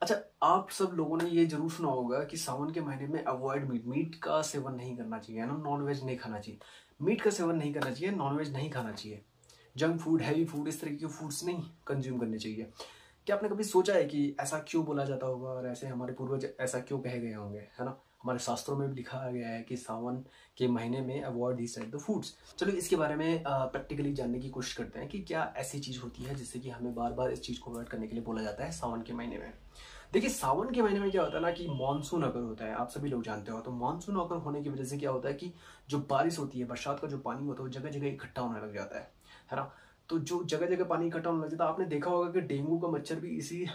अच्छा, आप सब लोगों ने ये जरूर सुना होगा कि सावन के महीने में अवॉइड मीट का सेवन नहीं करना चाहिए, है ना, नॉन वेज नहीं खाना चाहिए। मीट का सेवन नहीं करना चाहिए, नॉन वेज नहीं खाना चाहिए, जंक फूड, हैवी फूड, इस तरीके के फूड्स नहीं कंज्यूम करने चाहिए। क्या आपने कभी सोचा है कि ऐसा क्यों बोला जाता होगा और ऐसे हमारे पूर्वज ऐसा क्यों कहे गए होंगे, है ना? हमारे शास्त्रों में भी लिखा गया है कि सावन के महीने में avoid this type the foods. चलो इसके बारे में प्रैक्टिकली जानने की कोशिश करते हैं कि क्या ऐसी चीज़ होती है जिससे कि हमें बार बार इस चीज़ को अवॉइड करने के लिए बोला जाता है सावन के महीने में। देखिए, सावन के महीने में क्या होता है ना कि मानसून अगर होता है, आप सभी लोग जानते हो, तो मानसून अगर होने की वजह से क्या होता है कि जो बारिश होती है, बरसात का जो पानी होता है वो जगह जगह इकट्ठा होने लग जाता है ना? तो जो जगह जगह पानी इकट्ठा होने लग जाता है, आपने देखा होगा कि डेंगू का मच्छर भी इसी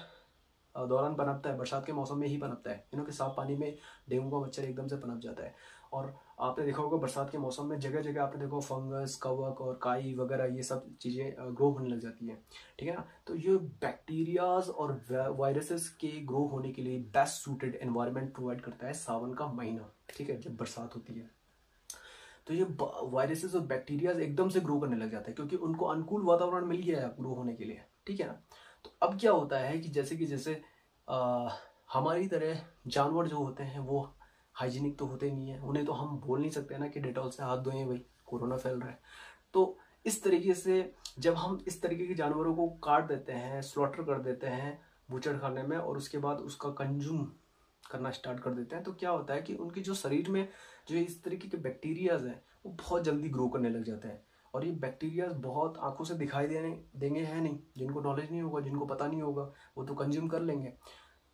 दौरान पनपता है, बरसात के मौसम में ही पनपता है, कि साफ पानी में डेंगू का मच्छर एकदम से पनप जाता है। और आपने देखा होगा बरसात के मौसम में जगह जगह आपने देखा फंगस, कवक और काई वगैरह ये सब चीज़ें ग्रो होने लग जाती हैं, ठीक है ना? तो ये बैक्टीरियाज और वायरसेस के ग्रो होने के लिए बेस्ट सूटेड एनवायरनमेंट प्रोवाइड करता है सावन का महीना, ठीक है, जब बरसात होती है। तो ये वायरसेस और बैक्टीरियाज एकदम से ग्रो करने लग जाते हैं क्योंकि उनको अनुकूल वातावरण मिल गया है ग्रो होने के लिए, ठीक है ना? तो अब क्या होता है कि जैसे हमारी तरह जानवर जो होते हैं वो हाइजीनिक तो होते नहीं है, उन्हें तो हम बोल नहीं सकते ना कि डेटॉल से हाथ धोएं भाई, कोरोना फैल रहा है। तो इस तरीके से जब हम इस तरीके के जानवरों को काट देते हैं, स्लॉटर कर देते हैं बूचड़ खाने में, और उसके बाद उसका कंज्यूम करना स्टार्ट कर देते हैं, तो क्या होता है कि उनके जो शरीर में जो इस तरीके के बैक्टीरियाज हैं वो बहुत जल्दी ग्रो करने लग जाते हैं। और ये बैक्टीरियाज बहुत आंखों से दिखाई देंगे है नहीं, जिनको नॉलेज नहीं होगा, जिनको पता नहीं होगा, वो तो कंज्यूम कर लेंगे।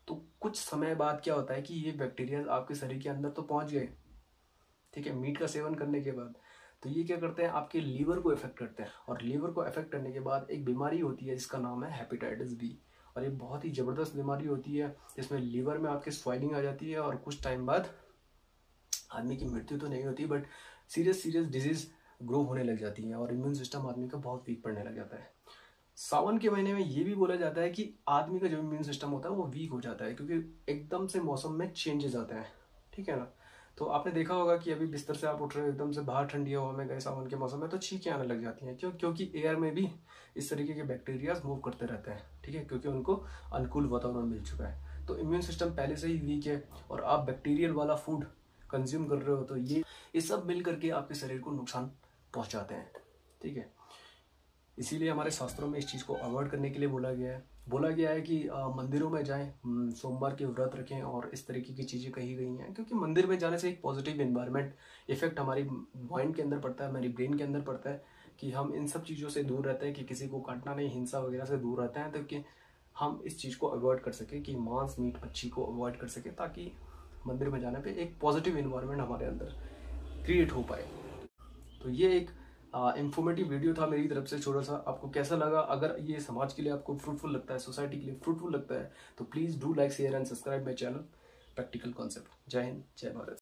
तो कुछ समय बाद क्या होता है कि ये बैक्टीरियाज आपके शरीर के अंदर तो पहुंच गए, ठीक है, मीट का सेवन करने के बाद। तो ये क्या करते हैं, आपके लीवर को इफेक्ट करते हैं, और लीवर को इफेक्ट करने के बाद एक बीमारी होती है जिसका नाम है हेपेटाइटिस बी। और ये बहुत ही ज़बरदस्त बीमारी होती है जिसमें लीवर में आपके स्वेलिंग आ जाती है, और कुछ टाइम बाद आदमी की मृत्यु तो नहीं होती बट सीरियस डिजीज ग्रो होने लग जाती है, और इम्यून सिस्टम आदमी का बहुत वीक पड़ने लग जाता है। सावन के महीने में ये भी बोला जाता है कि आदमी का जो इम्यून सिस्टम होता है वो वीक हो जाता है क्योंकि एकदम से मौसम में चेंजेस आते हैं, ठीक है ना? तो आपने देखा होगा कि अभी बिस्तर से आप उठ रहे हो, एकदम से बाहर ठंडी हवा में गए सावन के मौसम में, तो छींकें आने लग जाती हैं। क्यों? क्योंकि एयर में भी इस तरीके के बैक्टीरियाज मूव करते रहते हैं, ठीक है, क्योंकि उनको अनुकूल वातावरण मिल चुका है। तो इम्यून सिस्टम पहले से ही वीक है और आप बैक्टीरियल वाला फूड कंज्यूम कर रहे हो, तो ये सब मिल करके आपके शरीर को नुकसान पहुंचाते हैं, ठीक है। इसीलिए हमारे शास्त्रों में इस चीज़ को अवॉइड करने के लिए बोला गया है कि मंदिरों में जाएं, सोमवार के व्रत रखें, और इस तरीके की चीज़ें कही गई हैं क्योंकि मंदिर में जाने से एक पॉजिटिव एनवायरनमेंट इफेक्ट हमारी माइंड के अंदर पड़ता है, हमारी ब्रेन के अंदर पड़ता है कि हम इन सब चीज़ों से दूर रहते हैं, कि किसी को काटना नहीं, हिंसा वगैरह से दूर रहते हैं, ताकि हम इस चीज़ को अवॉइड कर सकें, कि मांस मीट मच्छी को अवॉइड कर सकें, ताकि मंदिर में जाने पर एक पॉजिटिव इन्वायरमेंट हमारे अंदर क्रिएट हो पाए। तो ये एक इंफॉर्मेटिव वीडियो था मेरी तरफ से, छोटा सा। आपको कैसा लगा? अगर ये समाज के लिए आपको फ्रूटफुल लगता है, सोसाइटी के लिए फ्रूटफुल लगता है, तो please do like share and subscribe my channel practical concept. जय हिंद, जय भारत।